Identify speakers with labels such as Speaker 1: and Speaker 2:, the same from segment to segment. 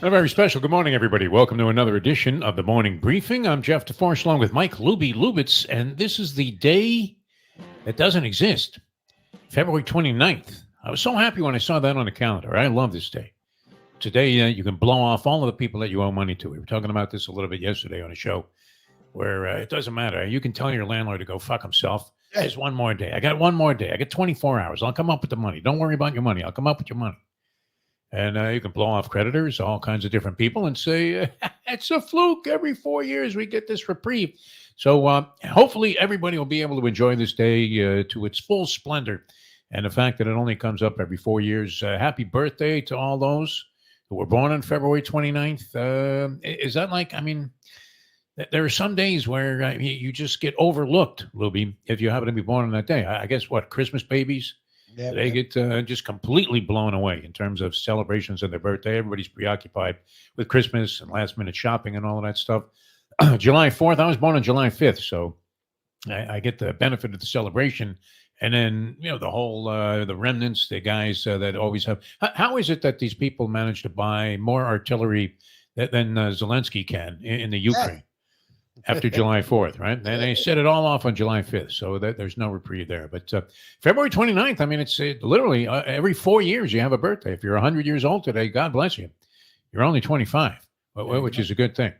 Speaker 1: A very special good morning, everybody. Welcome to another edition of the Morning Briefing. I'm Jeff DeForest along with Mike Lubie, and this is the day that doesn't exist, February 29th. I was so happy when I saw that on the calendar. I love this day. Today, you can blow off all of the people that you owe money to. We were talking about this a little bit yesterday on a show where it doesn't matter. You can tell your landlord to go fuck himself. There's one more day. I got one more day. I got 24 hours. I'll come up with the money. Don't worry about your money. I'll come up with your money. And you can blow off creditors, all kinds of different people, and say, it's a fluke. Every 4 years we get this reprieve. So hopefully everybody will be able to enjoy this day to its full splendor. And the fact that it only comes up every 4 years, happy birthday to all those who were born on February 29th. Is that like, I mean, there are some days where you just get overlooked, Lubie, if you happen to be born on that day. I guess what, Christmas babies? Yeah, they get just completely blown away in terms of celebrations of their birthday. Everybody's preoccupied with Christmas and last-minute shopping and all of that stuff. July 4th, I was born on July 5th, so I get the benefit of the celebration. And then, you know, the whole, the remnants, the guys that always have. How is it that these people manage to buy more artillery than Zelensky can in the Ukraine? After July 4th, right? And they set it all off on July 5th, so that there's no reprieve there. But February 29th, I mean, it's literally every 4 years you have a birthday. If you're 100 years old today, God bless you. You're only 25, which is a good thing.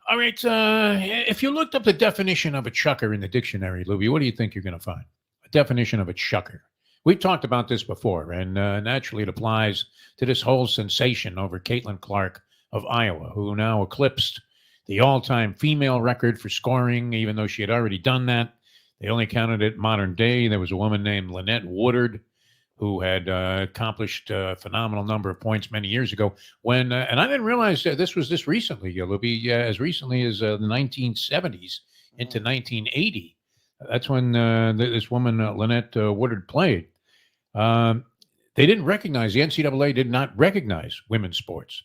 Speaker 1: All right, if you looked up the definition of a chucker in the dictionary, Lubie, what do you think you're going to find? A definition of a chucker. We've talked about this before, and naturally it applies to this whole sensation over Caitlin Clark of Iowa, who now eclipsed the all-time female record for scoring, even though she had already done that. They only counted it modern day. There was a woman named Lynette Woodard who had accomplished a phenomenal number of points many years ago. When and I didn't realize this was this recently, Lubie, as recently as the 1970s into 1980. That's when this woman, Lynette Woodard, played. They didn't recognize, the NCAA did not recognize women's sports.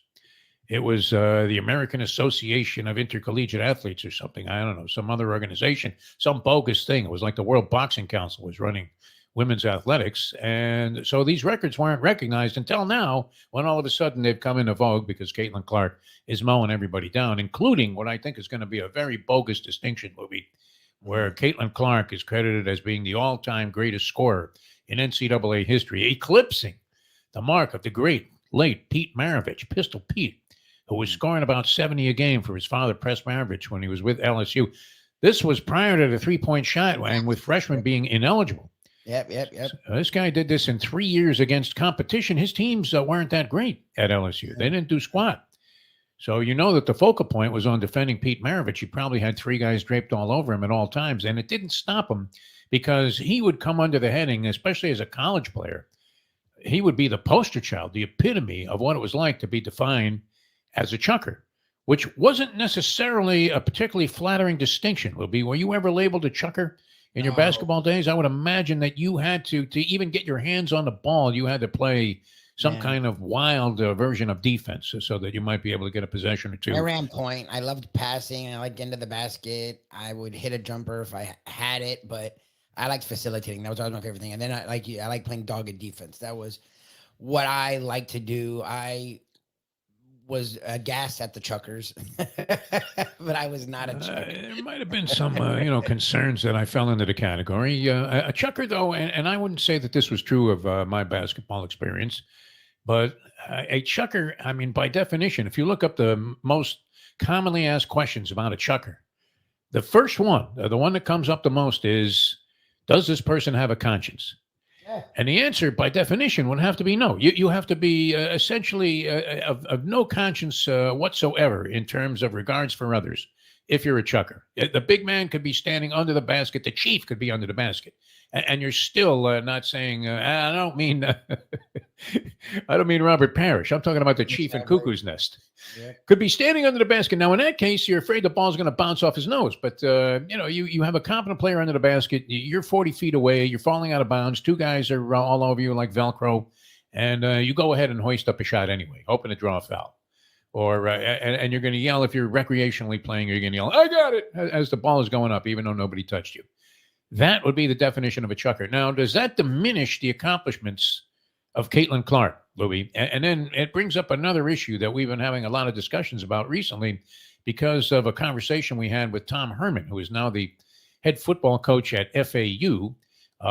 Speaker 1: It was the American Association of Intercollegiate Athletes or something. I don't know, some other organization, some bogus thing. It was like the World Boxing Council was running women's athletics. And so these records weren't recognized until now, when all of a sudden they've come into vogue because Caitlin Clark is mowing everybody down, including what I think is going to be a very bogus distinction, Movie, where Caitlin Clark is credited as being the all-time greatest scorer in NCAA history, eclipsing the mark of the great, late Pete Maravich, Pistol Pete, who was scoring about 70 a game for his father, Press Maravich, when he was with LSU. This was prior to the three-point shot, and with freshmen being ineligible.
Speaker 2: Yep.
Speaker 1: So this guy did this in 3 years against competition. His teams weren't that great at LSU. They didn't do squat. So you know that the focal point was on defending Pete Maravich. He probably had three guys draped all over him at all times, and it didn't stop him because he would come under the heading, especially as a college player. He would be the poster child, the epitome of what it was like to be defined as a chucker, which wasn't necessarily a particularly flattering distinction, Lubie. Were you ever labeled a chucker in your basketball days? I would imagine that you had to even get your hands on the ball, you had to play some kind of wild version of defense so that you might be able to get a possession or two.
Speaker 2: I ran point. I loved passing. I liked getting to the basket. I would hit a jumper if I had it, but I liked facilitating. That was always my favorite thing. And then I like playing dogged defense. That was what I liked to do. I was aghast at the chuckers, but I was not a chucker.
Speaker 1: There might have been some, concerns that I fell into the category. A chucker, though, and I wouldn't say that this was true of my basketball experience, but a chucker, I mean, by definition, if you look up the most commonly asked questions about a chucker, the first one, the one that comes up the most is, does this person have a conscience? And the answer, by definition, would have to be no. You have to be essentially of no conscience whatsoever in terms of regards for others if you're a chucker. The big man could be standing under the basket. The chief could be under the basket. And you're still not saying, I don't mean Robert Parrish. I'm talking about the chief in Cuckoo's Nest. Yeah. Could be standing under the basket. Now, in that case, you're afraid the ball's going to bounce off his nose. But, you have a competent player under the basket. You're 40 feet away. You're falling out of bounds. Two guys are all over you like Velcro. And you go ahead and hoist up a shot anyway, hoping to draw a foul. Or and you're going to yell if you're recreationally playing, you're going to yell, I got it, as the ball is going up, even though nobody touched you. That would be the definition of a chucker. Now, does that diminish the accomplishments of Caitlin Clark? Louis. And then it brings up another issue that we've been having a lot of discussions about recently because of a conversation we had with Tom Herman, who is now the head football coach at FAU.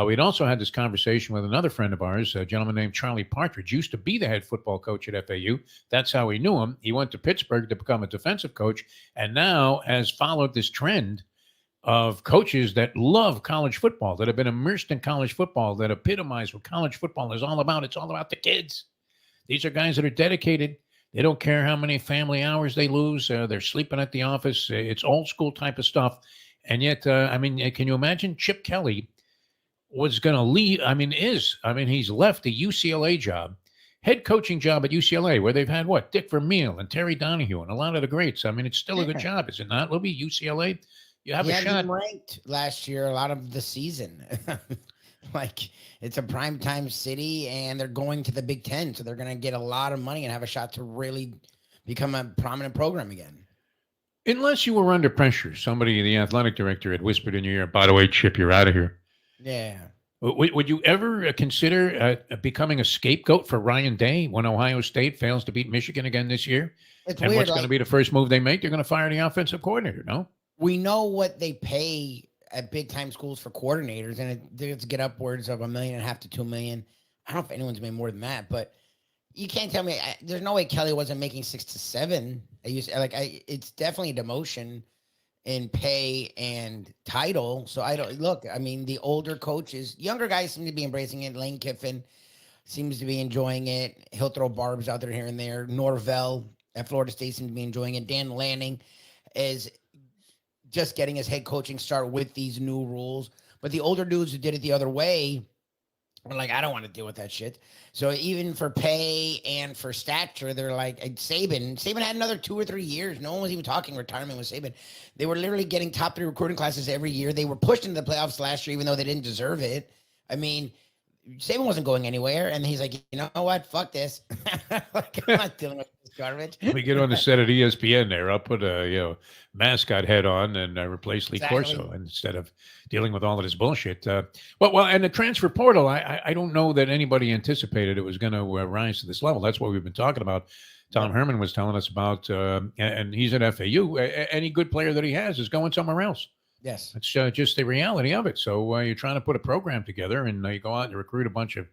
Speaker 1: We'd also had this conversation with another friend of ours, a gentleman named Charlie Partridge, used to be the head football coach at FAU. That's how we knew him. He went to Pittsburgh to become a defensive coach and now has followed this trend of coaches that love college football, that have been immersed in college football, that epitomize what college football is all about. It's all about the kids. These are guys that are dedicated. They don't care how many family hours they lose. They're sleeping at the office. It's old school type of stuff. And yet, can you imagine Chip Kelly was going to leave? He's left the UCLA job, head coaching job at UCLA, where they've had Dick Vermeil and Terry Donahue and a lot of the greats. I mean, it's still a good job, is it not, Lubie? UCLA, you have a shot.
Speaker 2: Ranked last year a lot of the season. It's a primetime city, and they're going to the Big Ten, so they're going to get a lot of money and have a shot to really become a prominent program again.
Speaker 1: Unless you were under pressure. Somebody, the athletic director, had whispered in your ear, by the way, Chip, you're out of here.
Speaker 2: Yeah.
Speaker 1: Would you ever consider becoming a scapegoat for Ryan Day when Ohio State fails to beat Michigan again this year?
Speaker 2: It's
Speaker 1: and
Speaker 2: weird,
Speaker 1: what's going to be the first move they make? They're going to fire the offensive coordinator, no?
Speaker 2: We know what they pay at big time schools for coordinators, and it's get upwards of $1.5 million to $2 million. I don't know if anyone's made more than that, but you can't tell me there's no way Kelly wasn't making 6 to 7. It's definitely a demotion in pay and title. So the older coaches, younger guys seem to be embracing it. Lane Kiffin seems to be enjoying it. He'll throw barbs out there here and there. Norvell at Florida State seems to be enjoying it. Dan Lanning is just getting his head coaching start with these new rules. But the older dudes who did it the other way were like, I don't want to deal with that shit. So even for pay and for stature, they're like, Saban had another 2 or 3 years. No one was even talking retirement with Saban. They were literally getting top 3 recruiting classes every year. They were pushed into the playoffs last year, even though they didn't deserve it. I mean, Saban wasn't going anywhere. And he's like, you know what? Fuck this. I'm not dealing with this garbage.
Speaker 1: Let me get on the set of ESPN there. I'll put a mascot head on and replace Lee Corso instead of dealing with all of this bullshit. And the transfer portal, I don't know that anybody anticipated it was going to rise to this level. That's what we've been talking about. Tom Herman was telling us about, and he's at FAU. Any good player that he has is going somewhere else.
Speaker 2: Yes.
Speaker 1: It's just the reality of it. So you're trying to put a program together, and you go out and recruit a bunch of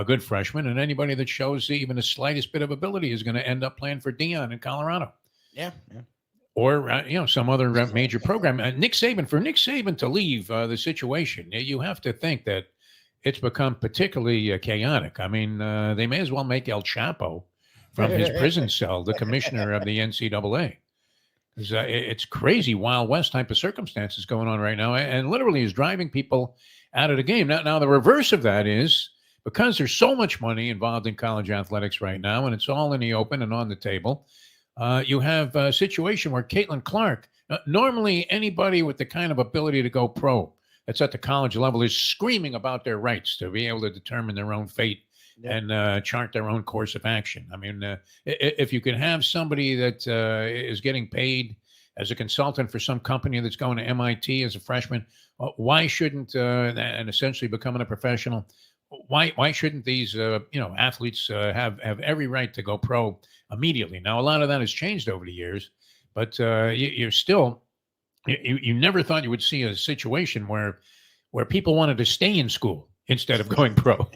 Speaker 1: good freshmen, and anybody that shows even the slightest bit of ability is going to end up playing for Dion in Colorado.
Speaker 2: Yeah.
Speaker 1: Or, some other major program. Nick Saban to leave the situation, you have to think that it's become particularly chaotic. I mean, they may as well make El Chapo from his prison cell the commissioner of the NCAA. It's crazy Wild West type of circumstances going on right now, and literally is driving people out of the game. Now the reverse of that is, because there's so much money involved in college athletics right now, and it's all in the open and on the table, you have a situation where Caitlin Clark, normally anybody with the kind of ability to go pro that's at the college level, is screaming about their rights to be able to determine their own fate and chart their own course of action. I mean, if you can have somebody that is getting paid as a consultant for some company that's going to MIT as a freshman, why shouldn't, and essentially becoming a professional, why shouldn't these athletes have every right to go pro immediately? Now, a lot of that has changed over the years, but you're still, you never thought you would see a situation where people wanted to stay in school instead of going pro.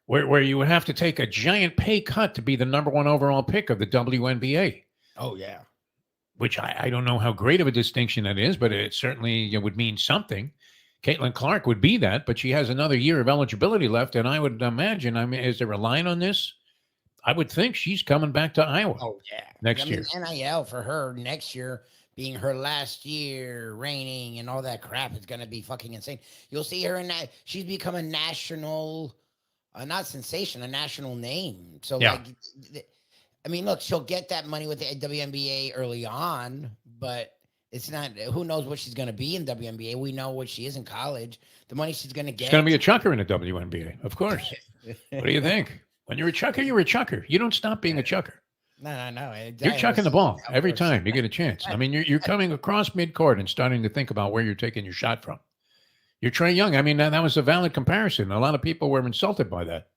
Speaker 1: Where you would have to take a giant pay cut to be the number 1 overall pick of the WNBA.
Speaker 2: Oh, yeah.
Speaker 1: Which I don't know how great of a distinction that is, but it certainly would mean something. Caitlin Clark would be that, but she has another year of eligibility left, and I would imagine, is there a line on this? I would think she's coming back to Iowa next year.
Speaker 2: NIL for her next year being her last year reigning and all that crap is going to be fucking insane. You'll see her in that. She's become a national... not sensation, a national name. So, look, she'll get that money with the WNBA early on, but it's not, who knows what she's going to be in WNBA. We know what she is in college. The money she's going to get.
Speaker 1: She's going to be a chucker in the WNBA, of course. What do you think? When you're a chucker, you're a chucker. You don't stop being a chucker.
Speaker 2: No.
Speaker 1: You're chucking the ball every time you get a chance. I mean, you're coming across midcourt and starting to think about where you're taking your shot from. You're Trae Young. I mean, that was a valid comparison. A lot of people were insulted by that.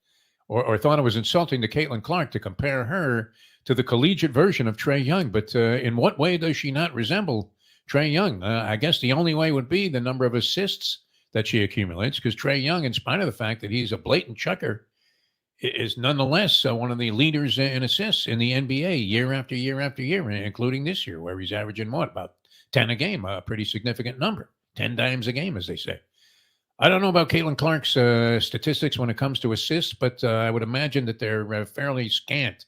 Speaker 1: or thought it was insulting to Caitlin Clark to compare her to the collegiate version of Trae Young. But in what way does she not resemble Trae Young? I guess the only way would be the number of assists that she accumulates, because Trae Young, in spite of the fact that he's a blatant chucker, is nonetheless one of the leaders in assists in the NBA year after year after year, including this year, where he's averaging about 10 a game, a pretty significant number, 10 dimes a game, as they say. I don't know about Caitlin Clark's statistics when it comes to assists, but I would imagine that they're fairly scant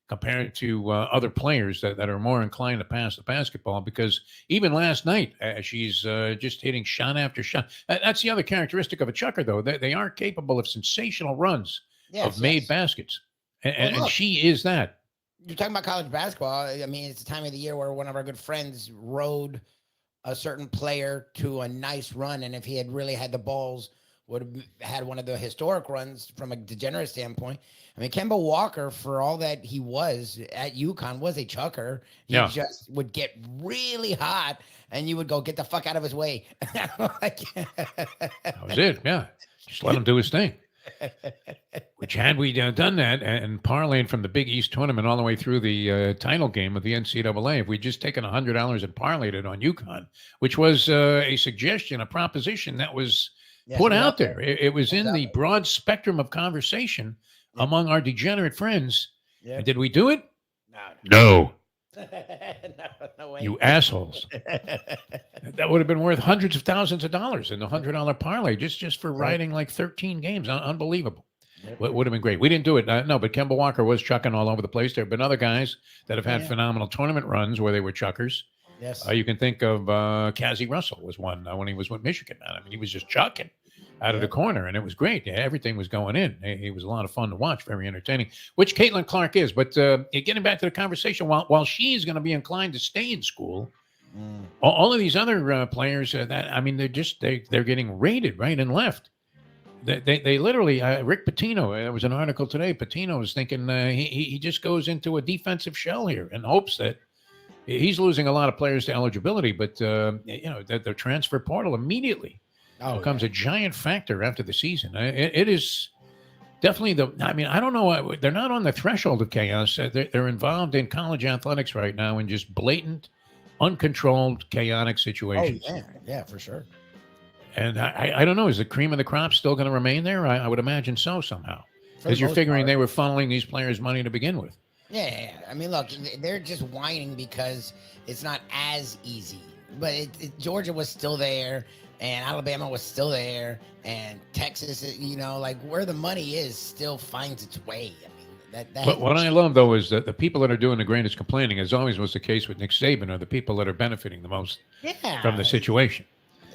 Speaker 1: compared to other players that are more inclined to pass the basketball, because even last night, she's just hitting shot after shot. That's the other characteristic of a chucker, though. They are capable of sensational runs of made baskets. And she is that.
Speaker 2: You're talking about college basketball. I mean, it's the time of the year where one of our good friends rode a certain player to a nice run. And if he had really had the balls, would have had one of the historic runs from a degenerate standpoint. I mean, Kemba Walker, for all that he was at UConn, was a chucker. He just would get really hot, and you would go, get the fuck out of his way.
Speaker 1: That was it, yeah. Just let him do his thing. Which, had we done that and parlayed from the Big East tournament all the way through the title game of the NCAA, if we'd just taken $100 and parlayed it on UConn, which was a suggestion, a proposition that was put out there. It was in the broad spectrum of conversation among our degenerate friends. And did we do it? No. No way. You assholes. That would have been worth hundreds of thousands of dollars in the $100 parlay just for riding like 13 games. Unbelievable. Would have been great. We didn't do it. No, but Kemba Walker was chucking all over the place. There have been other guys that have had phenomenal tournament runs where they were chuckers.
Speaker 2: Yes.
Speaker 1: You can think of Cazzie Russell was one when he was with Michigan. I mean, he was just chucking out of the corner, and it was great. Everything was going in. He was a lot of fun to watch, very entertaining, which Caitlin Clark is. But getting back to the conversation, while she's going to be inclined to stay in school, all of these other players, they're getting raided right and left. They literally, Rick Pitino, there was an article today, Pitino was thinking he just goes into a defensive shell here in hopes that he's losing a lot of players to eligibility, but the transfer portal immediately becomes a giant factor after the season. It is definitely I don't know. They're not on the threshold of chaos. They're involved in college athletics right now in just blatant, uncontrolled, chaotic situations.
Speaker 2: Oh, yeah, for sure.
Speaker 1: And I don't know, is the cream of the crop still going to remain there? I would imagine so somehow. Because you're figuring they were funneling these players money to begin with.
Speaker 2: Yeah. I mean, look, they're just whining because it's not as easy. But Georgia was still there, and Alabama was still there, and Texas, where the money is still finds its way. I mean,
Speaker 1: But what I love, though, is that the people that are doing the greatest complaining, as always was the case with Nick Saban, are the people that are benefiting the most from the situation.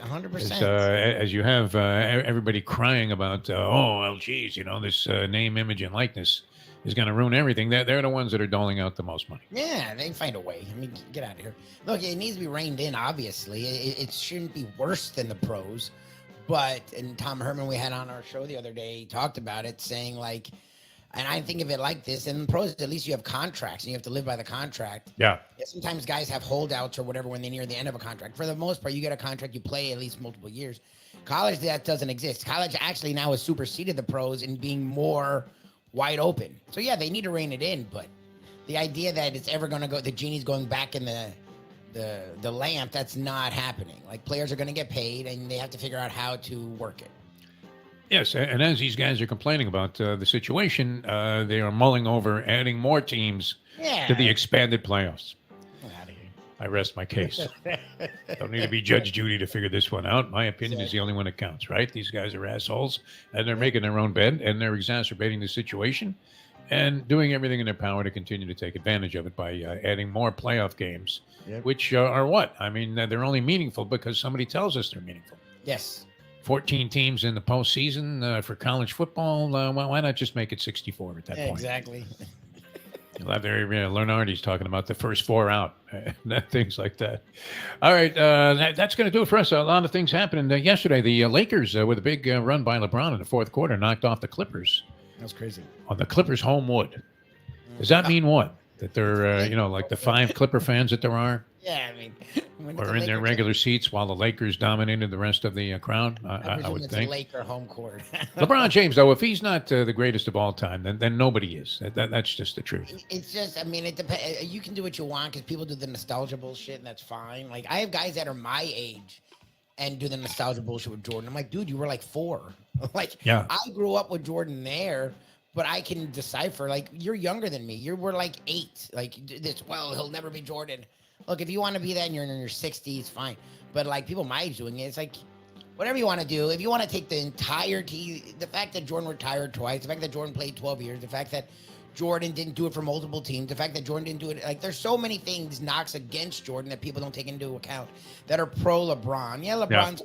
Speaker 2: 100%.
Speaker 1: As you have everybody crying about, this name, image, and likeness is going to ruin everything. They're the ones that are doling out the most money.
Speaker 2: Yeah, they find a way. I mean, get out of here. Look, it needs to be reined in, obviously. It shouldn't be worse than the pros. And Tom Herman, we had on our show the other day, talked about it, saying and I think of it like this, in the pros, at least you have contracts and you have to live by the contract.
Speaker 1: Yeah.
Speaker 2: Sometimes guys have holdouts or whatever when they're near the end of a contract. For the most part, you get a contract, you play at least multiple years. College, that doesn't exist. College actually now has superseded the pros in being more wide open. So yeah, they need to rein it in, but the idea that it's ever going to go, the genie's going back in the lamp, that's not happening. Like, players are going to get paid and they have to figure out how to work it.
Speaker 1: Yes, and as these guys are complaining about the situation, they are mulling over adding more teams to the expanded playoffs. I rest my case. Don't need to be Judge Judy to figure this one out. My opinion is the only one that counts, right? These guys are assholes, and they're making their own bed, and they're exacerbating the situation and doing everything in their power to continue to take advantage of it by adding more playoff games, which are what? I mean, they're only meaningful because somebody tells us they're meaningful.
Speaker 2: Yes.
Speaker 1: 14 teams in the postseason for college football. Why not just make it 64 at that point?
Speaker 2: Exactly.
Speaker 1: You'll have Lenardi's talking about the first four out, things like that. All right, that's going to do it for us. A lot of things happening yesterday. The Lakers, with a big run by LeBron in the fourth quarter, knocked off the Clippers.
Speaker 2: That was crazy.
Speaker 1: On the Clippers' home wood. Does that mean what? That they're, like the 5 Clipper fans that there are?
Speaker 2: Yeah, I mean, when it's a
Speaker 1: or in their
Speaker 2: Laker
Speaker 1: regular seats while the Lakers dominated the rest of the crowd.
Speaker 2: I
Speaker 1: I
Speaker 2: presume
Speaker 1: would
Speaker 2: it's
Speaker 1: think.
Speaker 2: a Laker home court.
Speaker 1: LeBron James, though, if he's not the greatest of all time, then nobody is. That's just the truth.
Speaker 2: It's just, I mean, it depends. You can do what you want because people do the nostalgia bullshit, and that's fine. Like, I have guys that are my age and do the nostalgia bullshit with Jordan. I'm like, dude, you were like 4. Like,
Speaker 1: Yeah.
Speaker 2: I grew up with Jordan there, but I can decipher. Like, you're younger than me. You were like 8. Like, well, he'll never be Jordan. Look, if you want to be that and you're in your 60s, fine. But like people my age doing it, it's like whatever you want to do. If you want to take the entirety, the fact that Jordan retired twice, the fact that Jordan played 12 years, the fact that Jordan didn't do it for multiple teams, the fact that Jordan didn't do it, like there's so many things, knocks against Jordan that people don't take into account that are pro LeBron. Yeah, LeBron's,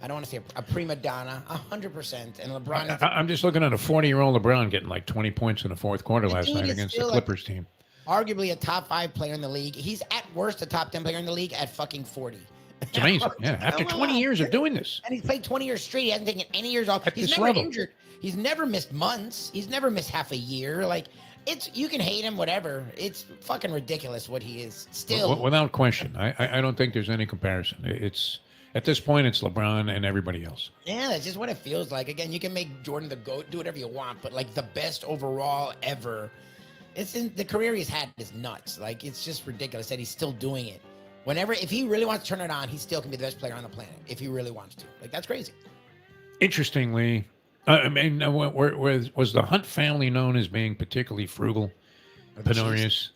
Speaker 2: I don't want to say a prima donna, 100%. And LeBron,
Speaker 1: I'm just looking at a 40-year-old LeBron getting like 20 points in the fourth quarter last night against the Clippers team.
Speaker 2: Arguably a top 5 player in the league. He's at worst a top 10 player in the league at fucking 40.
Speaker 1: It's amazing. Yeah, after 20 years of doing this.
Speaker 2: And he's played 20 years straight. He hasn't taken any years off. He's never injured. He's never missed months. He's never missed half a year. Like, it's, you can hate him, whatever. It's fucking ridiculous what he is still.
Speaker 1: Without question. I don't think there's any comparison. It's, at this point, it's LeBron and everybody else.
Speaker 2: Yeah, that's just what it feels like. Again, you can make Jordan the GOAT, do whatever you want, but like the best overall ever. It's in the career he's had is nuts. Like, it's just ridiculous that he's still doing it. Whenever, if he really wants to turn it on, he still can be the best player on the planet. If he really wants to, like, that's crazy.
Speaker 1: Interestingly, I mean, was the Hunt family known as being particularly frugal, penurious,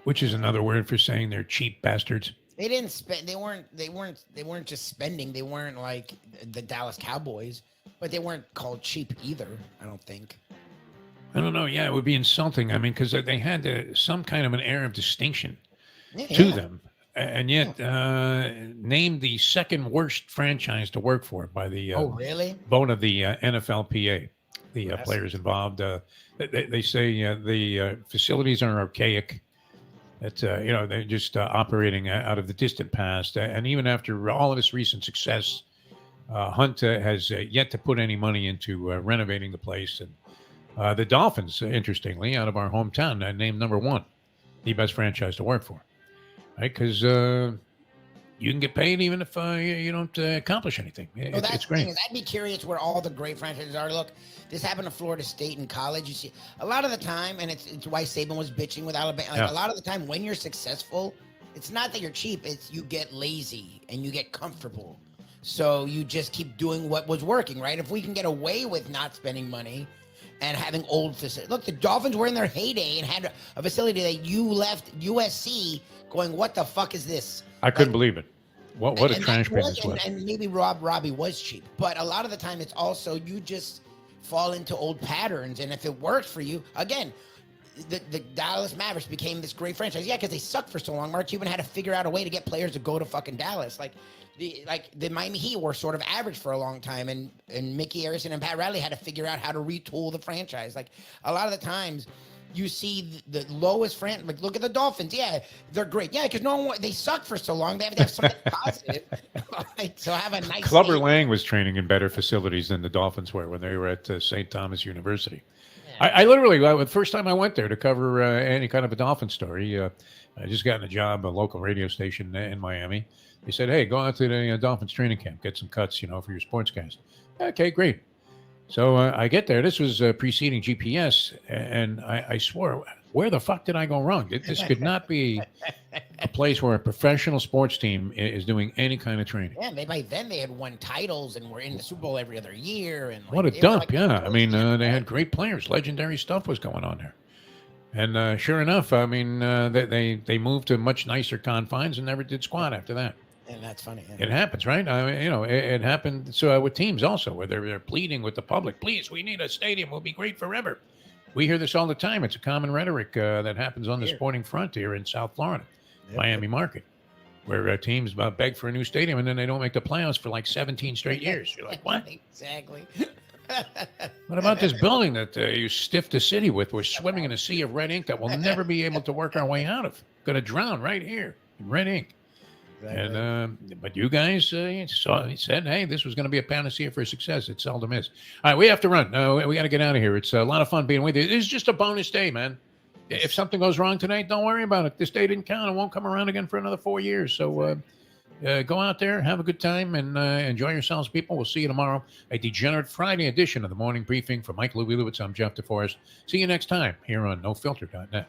Speaker 1: which is another word for saying they're cheap bastards?
Speaker 2: They didn't spend. They weren't just spending. They weren't like the Dallas Cowboys, but they weren't called cheap either. I don't think.
Speaker 1: I don't know. Yeah, it would be insulting. I mean, because they had some kind of an air of distinction to them. And yet, named the second worst franchise to work for by the vote of the NFLPA, the players involved. They say the facilities are archaic. That they're just operating out of the distant past. And even after all of this recent success, Hunt has yet to put any money into renovating the place. And the Dolphins, interestingly, out of our hometown, named number 1, the best franchise to work for. Right, because you can get paid even if you don't accomplish anything. It's great.
Speaker 2: I'd be curious where all the great franchises are. Look, this happened to Florida State in college. You see, a lot of the time, and it's why Saban was bitching with Alabama. Like, a lot of the time, when you're successful, it's not that you're cheap. It's you get lazy and you get comfortable. So you just keep doing what was working, right? If we can get away with not spending money and having old facilities. Look, the Dolphins were in their heyday and had a facility that you left USC going, what the fuck is this?
Speaker 1: I couldn't believe it. What a trash bin this was.
Speaker 2: And maybe Robbie was cheap. But a lot of the time, it's also you just fall into old patterns. And if it works for you, again, the Dallas Mavericks became this great franchise. Yeah, because they sucked for so long. Mark Cuban had to figure out a way to get players to go to fucking Dallas. Like the Miami Heat were sort of average for a long time, and Mickey Arison and Pat Riley had to figure out how to retool the franchise. Like a lot of the times, you see the lowest franchise. Like look at the Dolphins. Yeah, they're great. Yeah, because they suck for so long. They have to have something positive. So have a nice.
Speaker 1: Clubber Lang was training in better facilities than the Dolphins were when they were at St. Thomas University. Yeah. I literally, the first time I went there to cover any kind of a Dolphin story, I just got a job, a local radio station in Miami. They said, hey, go out to the Dolphins training camp, get some cuts, for your sportscast. Okay, great. So I get there. This was preceding GPS, and I swore, where the fuck did I go wrong? This could not be a place where a professional sports team is doing any kind of training.
Speaker 2: Yeah, by then they had won titles and were in the Super Bowl every other year. And
Speaker 1: what a dump, yeah. I mean, they had great players. Legendary stuff was going on there. And sure enough, I mean, they moved to much nicer confines and never did squat after that.
Speaker 2: And that's funny. Yeah.
Speaker 1: It happens, right? I mean, it happened so with teams also, where they're pleading with the public, please, we need a stadium. We'll be great forever. We hear this all the time. It's a common rhetoric that happens on the sporting front here in South Florida, Miami market, where teams beg for a new stadium and then they don't make the playoffs for like 17 straight years. You're like, what?
Speaker 2: Exactly.
Speaker 1: What about this building that you stiffed the city with? We're swimming in a sea of red ink that we'll never be able to work our way out of. Going to drown right here in red ink. Exactly. And but you guys said, hey, this was going to be a panacea for success. It seldom is. All right, we have to run. We got to get out of here. It's a lot of fun being with you. It's just a bonus day, man. If something goes wrong tonight, don't worry about it. This day didn't count. It won't come around again for another 4 years. So go out there, have a good time, and enjoy yourselves, people. We'll see you tomorrow. A Degenerate Friday edition of the Morning Briefing. For Mike Lubie Lubitz, I'm Jeff DeForest. See you next time here on NoFilter.net.